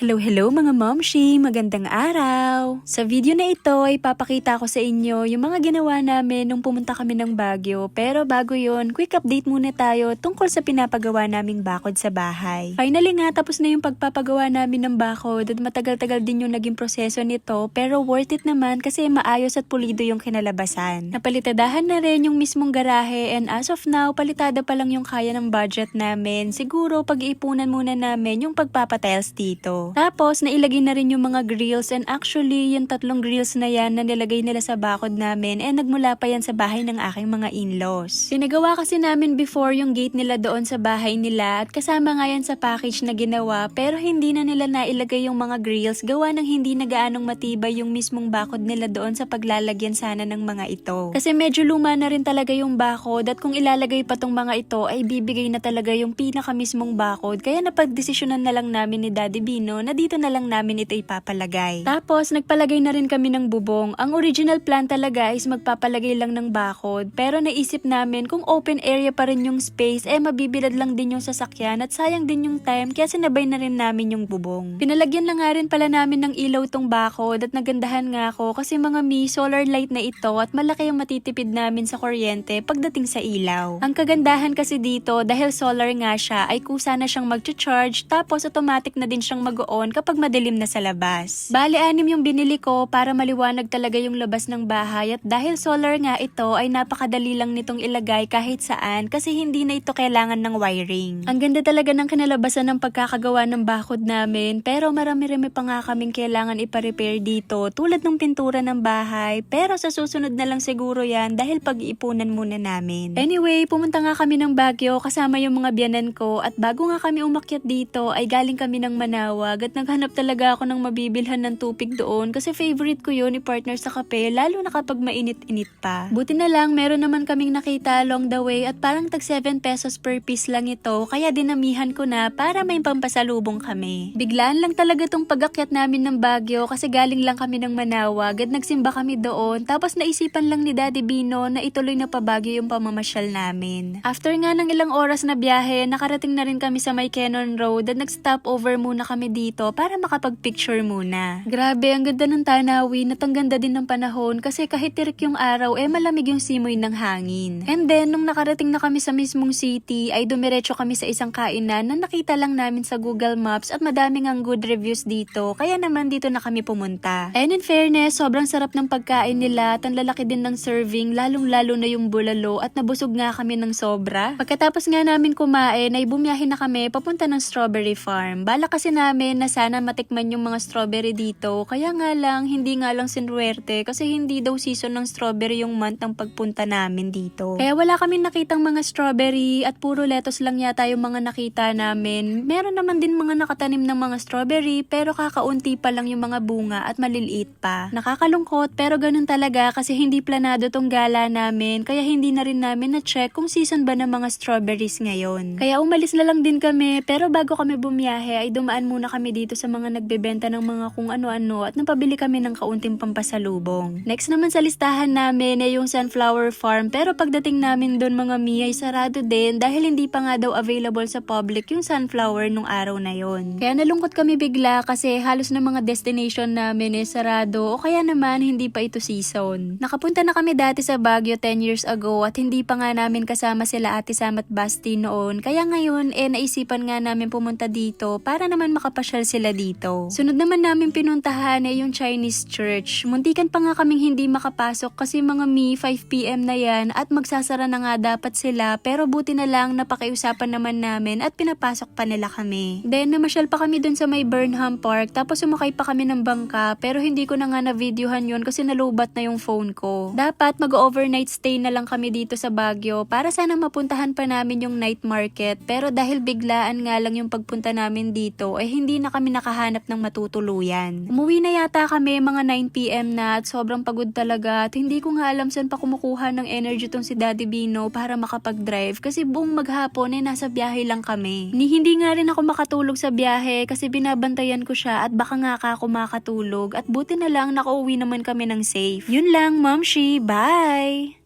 Hello mga momshi! Magandang araw! Sa video na ito ay papakita ko sa inyo yung mga ginawa namin nung pumunta kami ng Baguio. Pero bago yon, quick update muna tayo tungkol sa pinapagawa naming bakod sa bahay. Finally nga, tapos na yung pagpapagawa namin ng bakod at matagal-tagal din yung naging proseso nito, pero worth it naman kasi maayos at pulido yung kinalabasan. Napalitadahan na rin yung mismong garahe, and as of now, palitada pa lang yung kaya ng budget namin. Siguro pag-iipunan muna namin yung pagpapatiles dito. Tapos, nailagay na rin yung mga grills, and actually, yung 3 grills na yan na nilagay nila sa bakod namin, nagmula pa yan sa bahay ng aking mga in-laws. Pinagawa kasi namin before yung gate nila doon sa bahay nila, at kasama nga yan sa package na ginawa, pero hindi na nila nailagay yung mga grills, gawa ng hindi na gaanong matibay yung mismong bakod nila doon sa paglalagyan sana ng mga ito. Kasi medyo luma na rin talaga yung bakod, at kung ilalagay pa tong mga ito, ay bibigay na talaga yung pinaka mismong bakod, kaya napagdesisyonan na lang namin ni Daddy Bino na dito na lang namin ito ipapalagay. Tapos, nagpalagay na rin kami ng bubong. Ang original plan talaga is magpapalagay lang ng bakod, pero naisip namin kung open area pa rin yung space, mabibilad lang din yung sasakyan at sayang din yung time, kaya sinabay na rin namin yung bubong. Pinalagyan lang nga rin pala namin ng ilaw tong bakod, at nagandahan nga ako kasi mga solar light na ito at malaki yung matitipid namin sa kuryente pagdating sa ilaw. Ang kagandahan kasi dito, dahil solar nga siya, ay kusa na siyang mag-charge, tapos automatic na din siyang mag-on kapag madilim na sa labas. Bali, 6 yung binili ko para maliwanag talaga yung labas ng bahay, at dahil solar nga ito ay napakadali lang nitong ilagay kahit saan kasi hindi na ito kailangan ng wiring. Ang ganda talaga ng kinalabasan ng pagkakagawa ng bakod namin, pero marami-rami pa nga kaming kailangan ipa-repair dito tulad ng pintura ng bahay, pero sa susunod na lang siguro yan dahil pag-iipunan muna namin. Anyway, pumunta nga kami ng Baguio kasama yung mga biyanan ko, at bago nga kami umakyat dito ay galing kami ng Manawag at naghanap talaga ako ng mabibilhan ng tupig doon kasi favorite ko yun i-partner sa kape, lalo na kapag mainit-init pa. Buti na lang meron naman kaming nakita along the way at parang tag 7 pesos per piece lang ito, kaya dinamihan ko na para may pampasalubong kami. Biglaan lang talaga tong pag-akyat namin ng Baguio kasi galing lang kami ng Manawag at nagsimba kami doon, tapos naisipan lang ni Daddy Bino na ituloy na pa Baguio yung pamamasyal namin. After nga ng ilang oras na biyahe, nakarating na rin kami sa may Cannon Road at nag-stop over muna kami dito para makapag-picture muna. Grabe, ang ganda ng tanawin at ang ganda din ng panahon kasi kahit tirik yung araw, malamig yung simoy ng hangin. And then, nung nakarating na kami sa mismong city, ay dumiretso kami sa isang kainan na nakita lang namin sa Google Maps at madaming ang good reviews dito, kaya naman dito na kami pumunta. And in fairness, sobrang sarap ng pagkain nila at ang lalaki din ng serving, lalong-lalo na yung bulalo, at nabusog nga kami ng sobra. Pagkatapos nga namin kumain, ay bumiyahe na kami papunta ng strawberry farm. Bala kasi namin na sana matikman yung mga strawberry dito, kaya nga lang, hindi nga lang sinuwerte kasi hindi daw season ng strawberry yung month ng pagpunta namin dito. Kaya wala kami nakitang mga strawberry at puro lettuce lang yata yung mga nakita namin. Meron naman din mga nakatanim ng mga strawberry pero kakaunti pa lang yung mga bunga at maliliit pa. Nakakalungkot pero ganun talaga kasi hindi planado tong gala namin, kaya hindi na rin namin na-check kung season ba ng mga strawberries ngayon. Kaya umalis na lang din kami, pero bago kami bumiyahe ay dumaan muna kami dito sa mga nagbebenta ng mga kung ano-ano at napabili kami ng kaunting pampasalubong. Next naman sa listahan namin ay yung sunflower farm, pero pagdating namin doon mga ay sarado din dahil hindi pa nga daw available sa public yung sunflower nung araw na yon. Kaya nalungkot kami bigla kasi halos na mga destination namin sarado o kaya naman hindi pa ito season. Nakapunta na kami dati sa Baguio 10 years ago at hindi pa nga namin kasama sila Ate Sam at Basti noon, kaya ngayon naisipan nga namin pumunta dito para naman makapasyal sila dito. Sunod naman namin pinuntahan yung Chinese church. Muntikan pa nga kaming hindi makapasok kasi mga 5 PM na yan at magsasara na nga dapat sila, pero buti na lang napakiusapan naman namin at pinapasok pa nila kami. Then namasyal pa kami dun sa may Burnham Park, tapos sumakay pa kami ng bangka, pero hindi ko na nga na-videohan yun kasi nalubat na yung phone ko. Dapat mag-overnight stay na lang kami dito sa Baguio para sana mapuntahan pa namin yung night market, pero dahil biglaan nga lang yung pagpunta namin dito hindi na kami nakahanap ng matutuluyan. Umuwi na yata kami mga 9 PM na at sobrang pagod talaga at hindi ko nga alam saan pa kumukuha ng energy tong si Daddy Bino para makapag-drive kasi buong maghapon nasa biyahe lang kami. Hindi nga rin ako makatulog sa biyahe kasi binabantayan ko siya at baka nga ako makatulog, at buti na lang nakauwi naman kami ng safe. Yun lang, Momshi, bye!